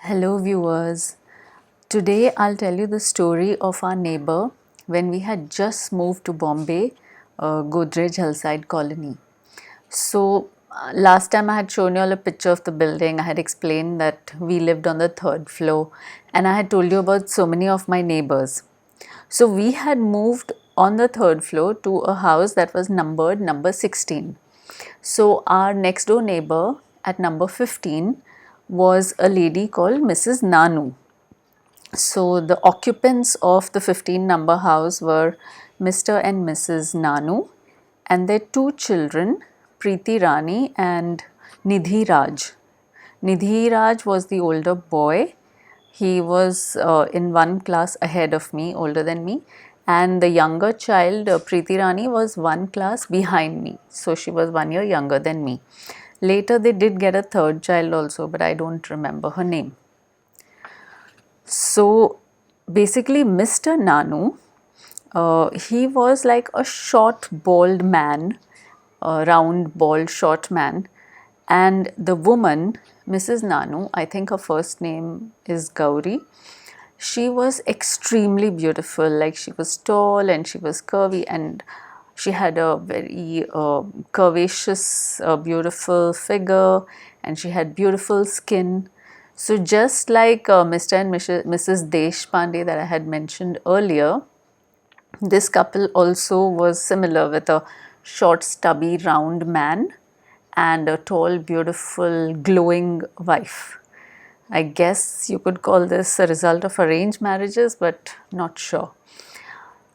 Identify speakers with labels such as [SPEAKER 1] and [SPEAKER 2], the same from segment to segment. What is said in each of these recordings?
[SPEAKER 1] Hello viewers. Today I'll tell you the story of our neighbor when we had just moved to Bombay, Godrej Hillside colony. Last time I had shown you all a picture of the building. I had explained that we lived on the third floor and I had told you about so many of my neighbors. So we had moved on the third floor to a house that was numbered number 16. So our next door neighbor at number 15 was a lady called Mrs. Nanu. So the occupants of the 15 number house were Mr. and Mrs. Nanu and their two children, Preeti Rani and Nidhi Raj. Nidhi Raj was the older boy. He was in one class ahead of me, older than me. And the younger child, Preeti Rani, was one class behind me. So she was 1 year younger than me. Later, they did get a third child also, but I don't remember her name. So basically, Mr. Nanu, he was like a short, bald man, a round, bald, short man. And the woman, Mrs. Nanu, I think her first name is Gauri, she was extremely beautiful. Like she was tall and she was curvy and she had a very curvaceous, beautiful figure and she had beautiful skin. So just like Mr. and Mrs. Deshpande that I had mentioned earlier, this couple also was similar with a short, stubby, round man and a tall, beautiful, glowing wife. I guess you could call this a result of arranged marriages, but not sure.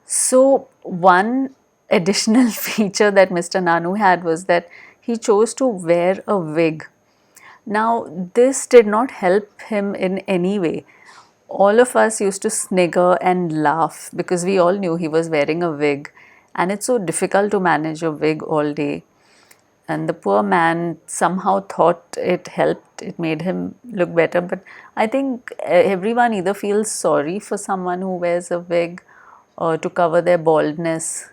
[SPEAKER 1] So, one additional feature that Mr. Nanu had was that he chose to wear a wig. Now, this did not help him in any way. All of us used to snigger and laugh because we all knew he was wearing a wig, and it's so difficult to manage a wig all day. And the poor man somehow thought it helped, it made him look better. But I think everyone either feels sorry for someone who wears a wig to cover their baldness,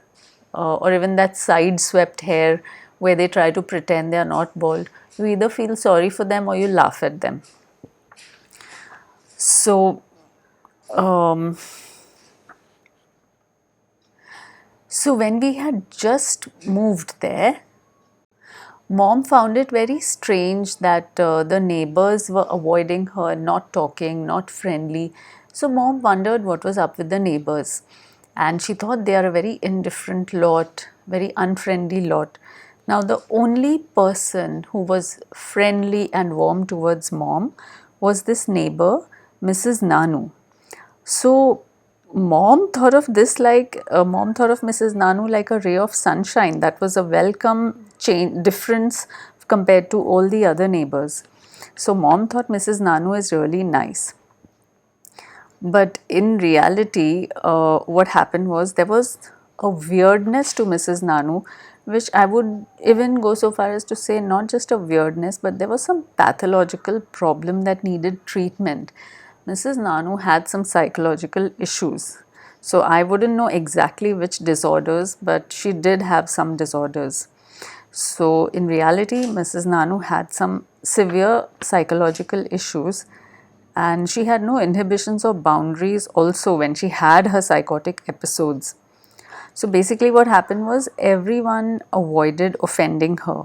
[SPEAKER 1] or even that side swept hair where they try to pretend they are not bald. You either feel sorry for them or you laugh at them. So, um, so when we had just moved there, Mom found it very strange that the neighbors were avoiding her, not talking, not friendly. So Mom wondered what was up with the neighbors. And she thought they are a very indifferent lot, very unfriendly lot. Now, the only person who was friendly and warm towards Mom was this neighbor, Mrs. Nanu. So mom thought of Mrs. Nanu like a ray of sunshine. That was a welcome change difference compared to all the other neighbors. So mom thought Mrs. Nanu is really nice. But in reality, what happened was there was a weirdness to Mrs. Nanu, which I would even go so far as to say not just a weirdness, but there was some pathological problem that needed treatment. Mrs. Nanu had some psychological issues. So I wouldn't know exactly which disorders, but she did have some disorders. So in reality, Mrs. Nanu had some severe psychological issues and she had no inhibitions or boundaries also when she had her psychotic episodes. So basically what happened was everyone avoided offending her.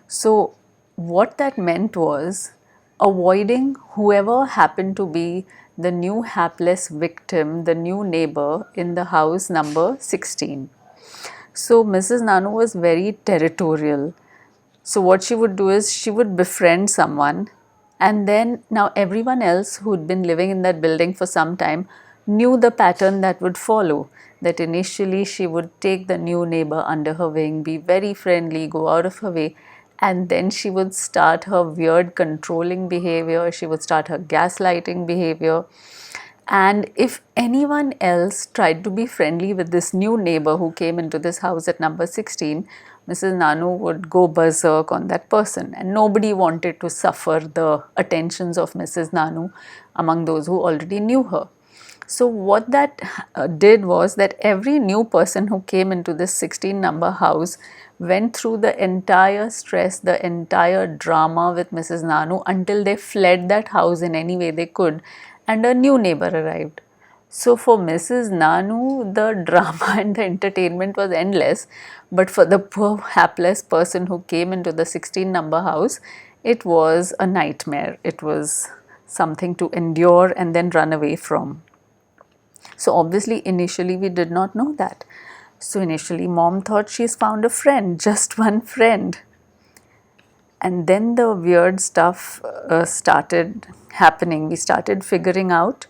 [SPEAKER 1] So what that meant was avoiding whoever happened to be the new hapless victim, the new neighbor in the house number 16. So Mrs. Nanu was very territorial. So what she would do is she would befriend someone and then now everyone else who'd been living in that building for some time knew the pattern that would follow. That initially she would take the new neighbor under her wing, be very friendly, go out of her way, and then she would start her weird controlling behavior, she would start her gaslighting behavior. And if anyone else tried to be friendly with this new neighbor who came into this house at number 16, Mrs. Nanu would go berserk on that person. And nobody wanted to suffer the attentions of Mrs. Nanu among those who already knew her. So what that did was that every new person who came into this 16 number house went through the entire stress, the entire drama with Mrs. Nanu until they fled that house in any way they could, and a new neighbor arrived. So for Mrs. Nanu, the drama and the entertainment was endless, but for the poor hapless person who came into the 16 number house, it was a nightmare. It was something to endure and then run away from. So obviously initially we did not know that. So initially mom thought she's found a friend, just one friend. And then the weird stuff started happening. We started figuring out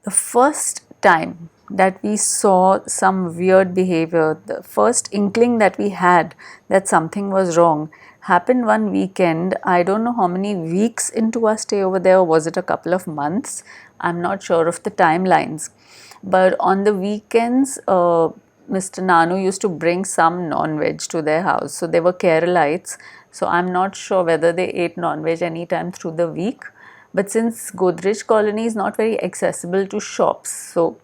[SPEAKER 1] the first time that we saw some weird behavior, the first inkling that we had that something was wrong happened one weekend. I don't know how many weeks into our stay over there, or was it a couple of months? I'm not sure of the timelines. But on the weekends, Mr. Nanu used to bring some non-veg to their house. So they were Keralites. So I'm not sure whether they ate non-veg anytime through the week. But since Godrej colony is not very accessible to shops, so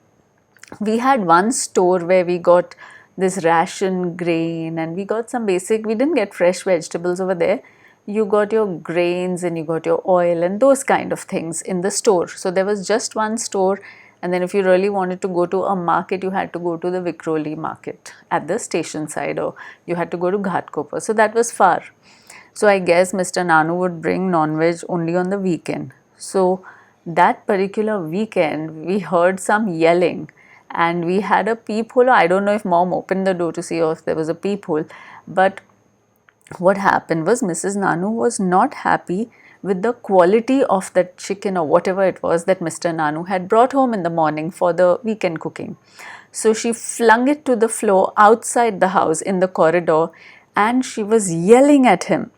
[SPEAKER 1] we had one store where we got this ration grain and we got some basic, we didn't get fresh vegetables over there. You got your grains and you got your oil and those kind of things in the store. So there was just one store, and then if you really wanted to go to a market, you had to go to the Vikroli market at the station side, or you had to go to Ghatkopar. So that was far. So I guess Mr. Nanu would bring non-veg only on the weekend. So that particular weekend, we heard some yelling and we had a peephole. I don't know if mom opened the door to see or if there was a peephole, but what happened was Mrs. Nanu was not happy with the quality of that chicken or whatever it was that Mr. Nanu had brought home in the morning for the weekend cooking. So she flung it to the floor outside the house in the corridor and she was yelling at him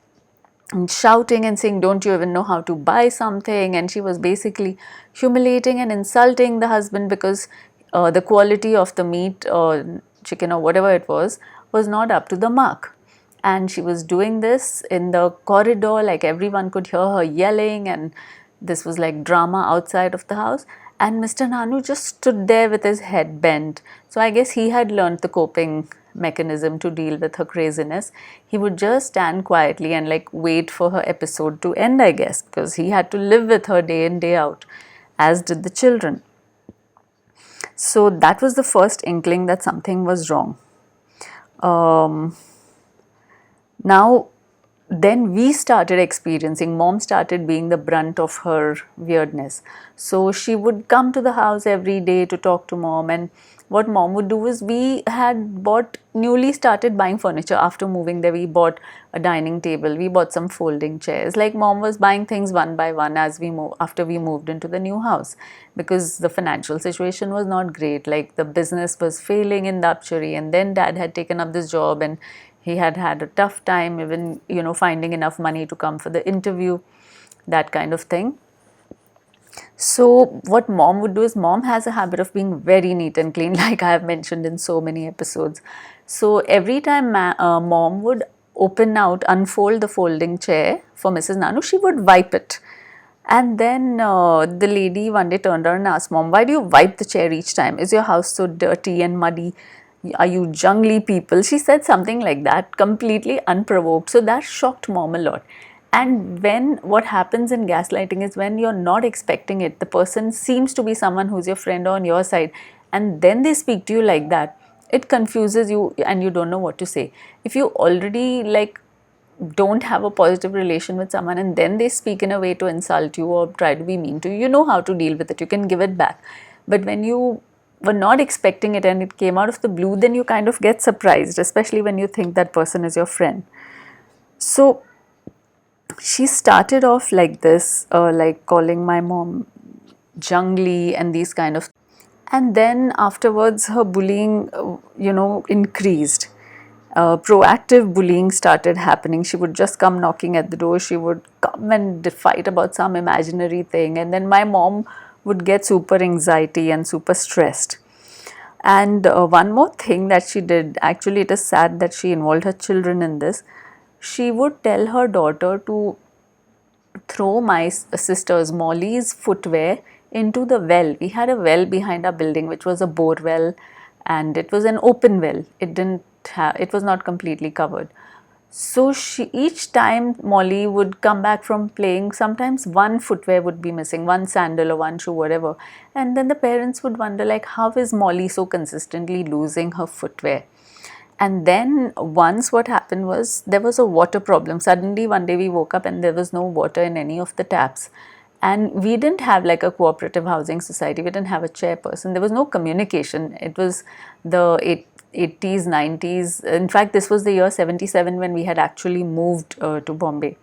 [SPEAKER 1] and shouting and saying, don't you even know how to buy something? And she was basically humiliating and insulting the husband because the quality of the meat or chicken or whatever it was not up to the mark. And she was doing this in the corridor, like everyone could hear her yelling, and this was like drama outside of the house. And Mr. Nanu just stood there with his head bent. So I guess he had learned the coping mechanism to deal with her craziness. He would just stand quietly and like wait for her episode to end, I guess, because he had to live with her day in, day out, as did the children. So that was the first inkling that something was wrong. Now, then we started experiencing, mom started being the brunt of her weirdness. So she would come to the house every day to talk to mom, and what mom would do is, we had newly started buying furniture after moving there. We bought a dining table, we bought some folding chairs. Like mom was buying things one by one as we after we moved into the new house, because the financial situation was not great. Like the business was failing in the upchery, and then dad had taken up this job and he had had a tough time even, finding enough money to come for the interview, that kind of thing. So what mom would do is, mom has a habit of being very neat and clean, like I have mentioned in so many episodes. So every time mom would unfold the folding chair for Mrs. Nanu, she would wipe it. And then the lady one day turned around and asked mom, why do you wipe the chair each time? Is your house so dirty and muddy? Are you jungly people? She said something like that, completely unprovoked. So that shocked mom a lot. And what happens in gaslighting is, when you're not expecting it, the person seems to be someone who's your friend or on your side, and then they speak to you like that, it confuses you and you don't know what to say. If you already don't have a positive relation with someone and then they speak in a way to insult you or try to be mean to you, you know how to deal with it, you can give it back. But when you were not expecting it and it came out of the blue, then you kind of get surprised, especially when you think that person is your friend. So she started off like this, like calling my mom jungly and these kind of, and then afterwards her bullying increased. Proactive bullying started happening. She would just come knocking at the door, she would come and fight about some imaginary thing, and then my mom would get super anxiety and super stressed. And one more thing that she did, actually it is sad that she involved her children in this, she would tell her daughter to throw my sister's Molly's footwear into the well. We had a well behind our building which was a bore well, and it was an open well. It was not completely covered. So each time Molly would come back from playing, sometimes one footwear would be missing, one sandal or one shoe, whatever. And then the parents would wonder, like, how is Molly so consistently losing her footwear? And then once what happened was, there was a water problem. Suddenly one day we woke up and there was no water in any of the taps. And we didn't have like a cooperative housing society. We didn't have a chairperson. There was no communication. It was the 80s, 90s. In fact, this was the year 77 when we had actually moved to Bombay.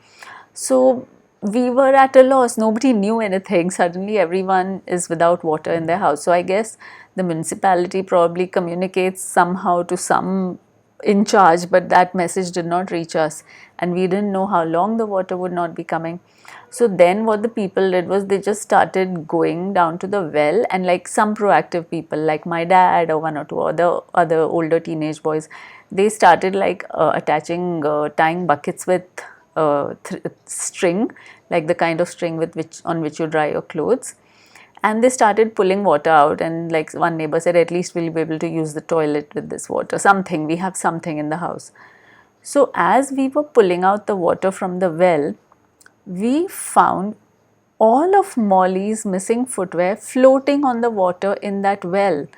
[SPEAKER 1] So we were at a loss. Nobody knew anything. Suddenly everyone is without water in their house. So I guess the municipality probably communicates somehow to some in charge, but that message did not reach us, and we didn't know how long the water would not be coming. So then what the people did was they just started going down to the well, and like some proactive people like my dad or one or two other older teenage boys, they started like tying buckets with string, like the kind of string with which on which you dry your clothes. And they started pulling water out, and like one neighbor said, at least we'll be able to use the toilet with this water, something, we have something in the house. So as we were pulling out the water from the well, we found all of Molly's missing footwear floating on the water in that well.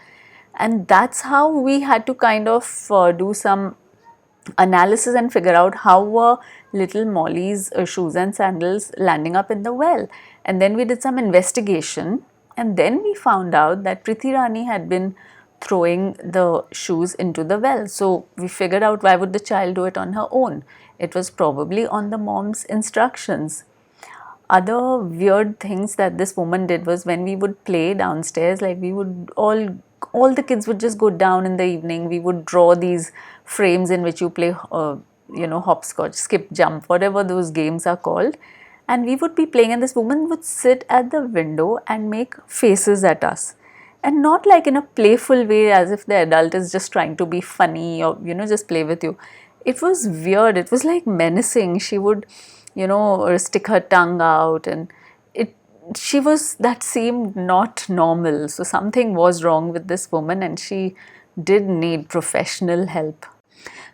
[SPEAKER 1] And that's how we had to kind of do some analysis and figure out how were little Molly's shoes and sandals landing up in the well. And then we did some investigation, and then we found out that Priti Rani had been throwing the shoes into the well. So we figured out, why would the child do it on her own? It was probably on the mom's instructions. Other weird things that this woman did was, when we would play downstairs, like we would all the kids would just go down in the evening. We would draw these frames in which you play hopscotch, skip, jump, whatever those games are called, and we would be playing, and this woman would sit at the window and make faces at us, and not like in a playful way as if the adult is just trying to be funny or just play with you. It was weird. It was like menacing. She would stick her tongue out, and that seemed not normal. So something was wrong with this woman, and she did need professional help.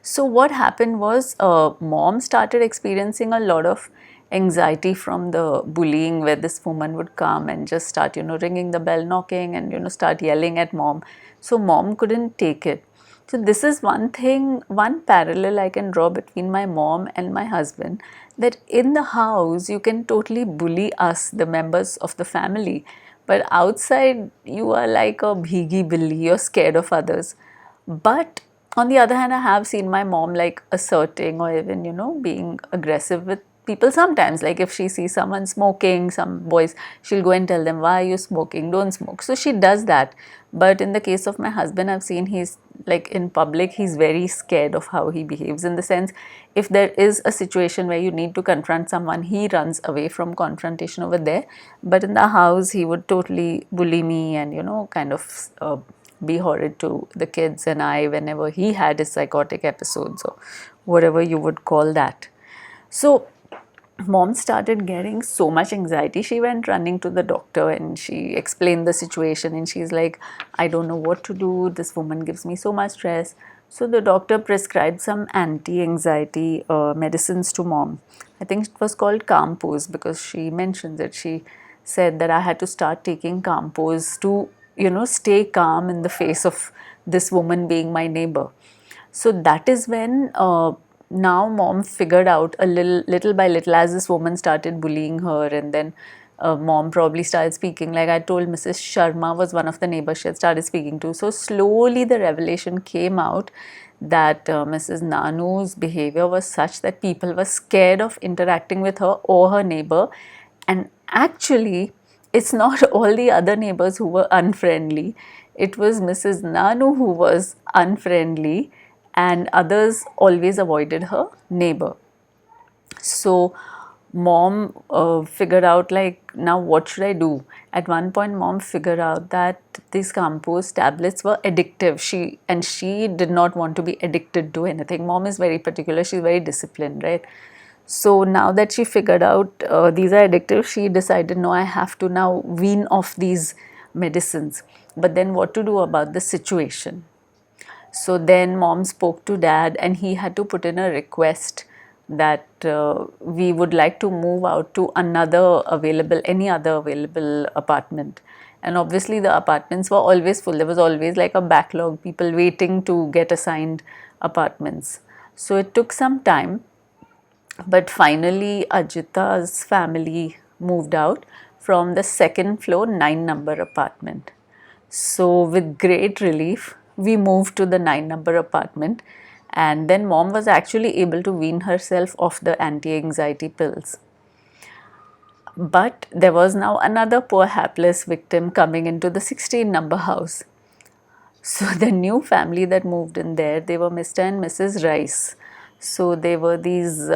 [SPEAKER 1] So what happened was, mom started experiencing a lot of anxiety from the bullying, where this woman would come and just start ringing the bell, knocking, and start yelling at mom. So mom couldn't take it. So this is one parallel I can draw between my mom and my husband, that in the house you can totally bully us, the members of the family, but outside you are like a bhigi billy, you're scared of others. But on the other hand, I have seen my mom like asserting or even being aggressive with people sometimes. Like if she sees someone smoking, some boys, she'll go and tell them, why are you smoking, don't smoke. So she does that. But in the case of my husband, I've seen he's like, in public he's very scared of how he behaves, in the sense, if there is a situation where you need to confront someone, he runs away from confrontation over there. But in the house he would totally bully me and kind of be horrid to the kids and I whenever he had his psychotic episodes or whatever you would call that. So mom started getting so much anxiety. She went running to the doctor and she explained the situation, and she's like, I don't know what to do. This woman gives me so much stress. So the doctor prescribed some anti-anxiety medicines to mom. I think it was called Campos, because she mentions it. She said that I had to start taking Campos to stay calm in the face of this woman being my neighbor. So that is when now mom figured out a little by little, as this woman started bullying her, and then mom probably started speaking. Like I told, Mrs. Sharma was one of the neighbors she had started speaking to. So slowly the revelation came out that Mrs. Nanu's behavior was such that people were scared of interacting with her or her neighbor. And actually, it's not all the other neighbors who were unfriendly. It was Mrs. Nanu who was unfriendly, and others always avoided her neighbor. So mom figured out, like, now what should I do? At one point mom figured out that these compost tablets were addictive. She did not want to be addicted to anything. Mom is very particular, she's very disciplined, right? So now that she figured out these are addictive, she decided, no, I have to now wean off these medicines. But then what to do about the situation? So then mom spoke to dad, and he had to put in a request that we would like to move out to any other available apartment. And obviously the apartments were always full. There was always like a backlog, people waiting to get assigned apartments. So it took some time, but finally Ajita's family moved out from the second floor 9 number apartment. So with great relief, we moved to the 9 number apartment, and then mom was actually able to wean herself off the anti-anxiety pills. But there was now another poor hapless victim coming into the 16 number house. So the new family that moved in there, they were Mr. and Mrs. Rice. So they were these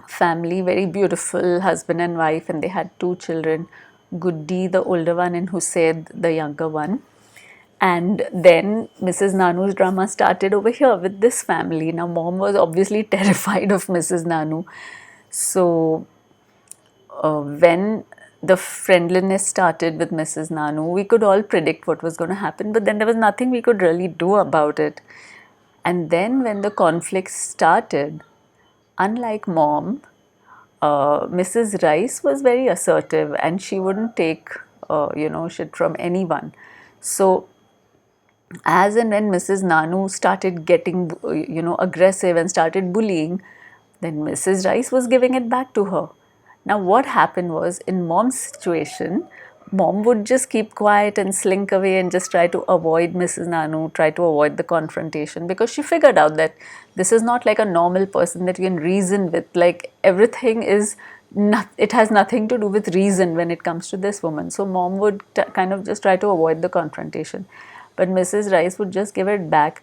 [SPEAKER 1] family, very beautiful husband and wife, and they had 2 children, Guddi the older one and Husaid the younger one. And then Mrs. Nanu's drama started over here with this family. Now mom was obviously terrified of Mrs. Nanu. So when the friendliness started with Mrs. Nanu, we could all predict what was going to happen, but then there was nothing we could really do about it. And then when the conflict started, unlike mom, Mrs. Rice was very assertive, and she wouldn't take shit from anyone. So as and when Mrs. Nanu started getting aggressive and started bullying, then Mrs. Rice was giving it back to her. Now what happened was, in mom's situation, mom would just keep quiet and slink away and just try to avoid Mrs. Nanu, try to avoid the confrontation, because she figured out that this is not like a normal person that you can reason with. Like everything is not, it has nothing to do with reason when it comes to this woman. So mom would kind of just try to avoid the confrontation, but Mrs. Rice would just give it back.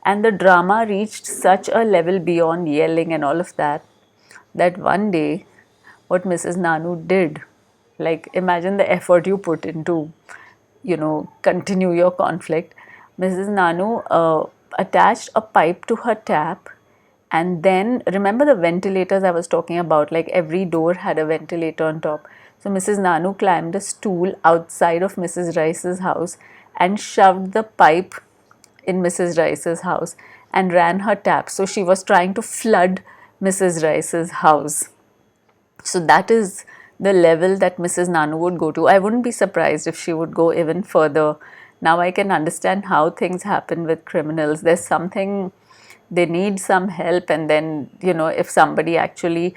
[SPEAKER 1] And the drama reached such a level beyond yelling and all of that, that one day what Mrs. Nanu did, like imagine the effort you put into, continue your conflict. Mrs. Nanu attached a pipe to her tap, and then remember the ventilators I was talking about, like every door had a ventilator on top. So Mrs. Nanu climbed a stool outside of Mrs. Rice's house and shoved the pipe in Mrs. Rice's house and ran her tap. So she was trying to flood Mrs. Rice's house. So that is the level that Mrs. Nanu would go to. I wouldn't be surprised if she would go even further. Now I can understand how things happen with criminals. There's something, they need some help, and then, if somebody actually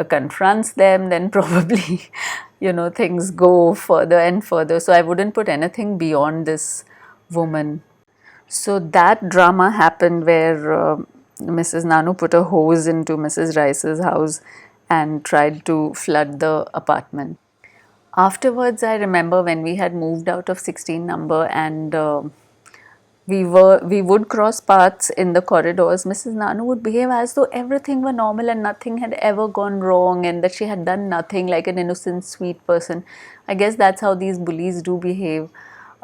[SPEAKER 1] confronts them, then probably, things go further and further. So I wouldn't put anything beyond this woman. So that drama happened where Mrs. Nanu put a hose into Mrs. Rice's house and tried to flood the apartment. Afterwards, I remember when we had moved out of 16 number, and we would cross paths in the corridors. Mrs. Nanu would behave as though everything were normal and nothing had ever gone wrong, and that she had done nothing, like an innocent, sweet person. I guess that's how these bullies do behave.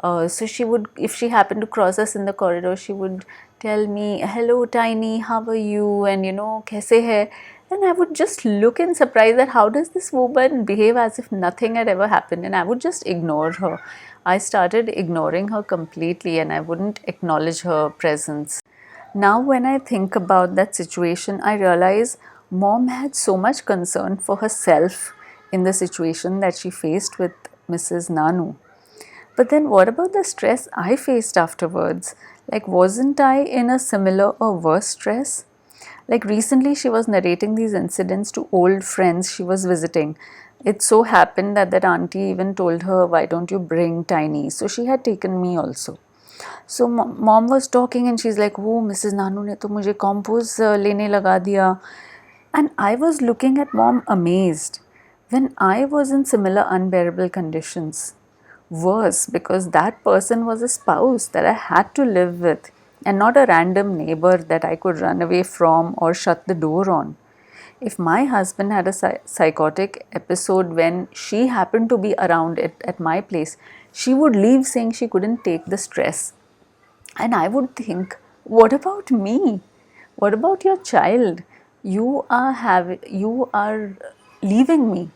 [SPEAKER 1] So she would, if she happened to cross us in the corridor, she would tell me, "Hello, Tiny, how are you?" And "Kaise hai?" And I would just look in surprise that how does this woman behave as if nothing had ever happened, and I would just ignore her. I started ignoring her completely, and I wouldn't acknowledge her presence. Now when I think about that situation, I realize mom had so much concern for herself in the situation that she faced with Mrs. Nanu. But then what about the stress I faced afterwards? Like, wasn't I in a similar or worse stress? Like recently she was narrating these incidents to old friends she was visiting. It so happened that that auntie even told her, "Why don't you bring Tiny?" So she had taken me also. So mom was talking and she's like, "Oh, Mrs. Nanu ne to mujhe compose lene laga diya." And I was looking at mom amazed when I was in similar unbearable conditions. Worse, because that person was a spouse that I had to live with, and not a random neighbor that I could run away from or shut the door on. If my husband had a psychotic episode when she happened to be around at my place, she would leave saying she couldn't take the stress. And I would think, what about me? What about your child? you are leaving me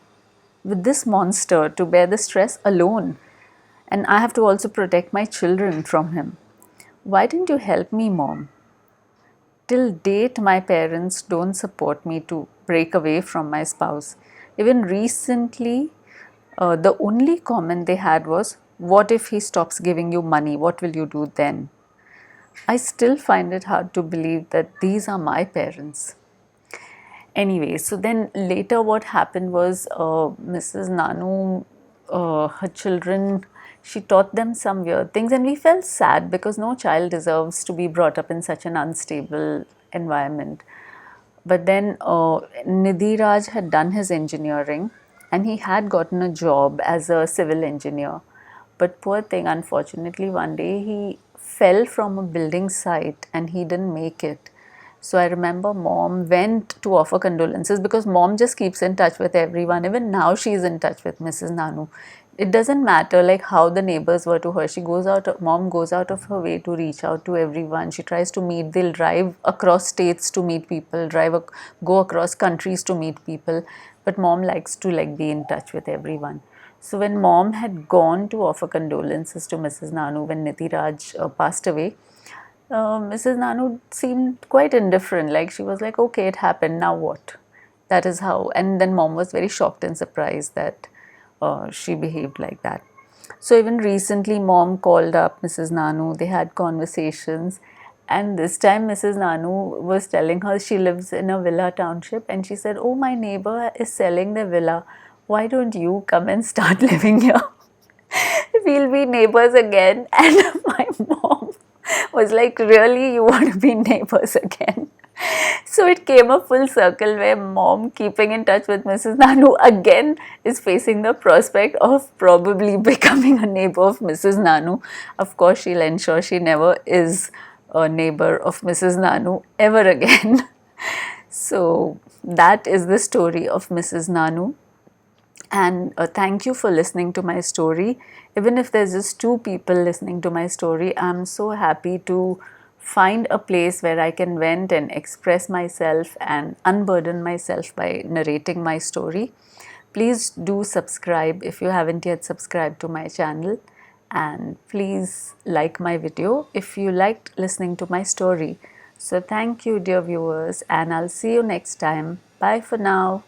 [SPEAKER 1] with this monster to bear the stress alone, and I have to also protect my children from him. Why didn't you help me, mom? Till date, my parents don't support me to break away from my spouse. Even recently, the only comment they had was, what if he stops giving you money? What will you do then? I still find it hard to believe that these are my parents. Anyway, so then later what happened was, Mrs. Nanu, her children, she taught them some weird things, and we felt sad because no child deserves to be brought up in such an unstable environment. But then Nidhi Raj had done his engineering and he had gotten a job as a civil engineer. But poor thing, unfortunately, one day he fell from a building site and he didn't make it. So I remember mom went to offer condolences because mom just keeps in touch with everyone. Even now she's in touch with Mrs. Nanu. It doesn't matter like how the neighbors were to her. Mom goes out of her way to reach out to everyone. She tries to meet. They'll drive across states to meet people, go across countries to meet people. But mom likes to like be in touch with everyone. So when mom had gone to offer condolences to Mrs. Nanu when Niti Raj passed away, Mrs. Nanu seemed quite indifferent. Like she was like, okay, it happened, now what? That is how. And then mom was very shocked and surprised that she behaved like that. So even recently, mom called up Mrs. Nanu, they had conversations. And this time, Mrs. Nanu was telling her she lives in a villa township, and she said, oh, my neighbor is selling their villa. Why don't you come and start living here? We'll be neighbors again. And my mom was like, really, you want to be neighbors again? So it came a full circle where mom, keeping in touch with Mrs. Nanu, again is facing the prospect of probably becoming a neighbor of Mrs. Nanu. Of course, she'll ensure she never is a neighbor of Mrs. Nanu ever again. So that is the story of Mrs. Nanu. And thank you for listening to my story. Even if there's just two people listening to my story, I'm so happy to find a place where I can vent and express myself and unburden myself by narrating my story. Please do subscribe if you haven't yet subscribed to my channel, and please like my video if you liked listening to my story. So thank you, dear viewers, and I'll see you next time. Bye for now.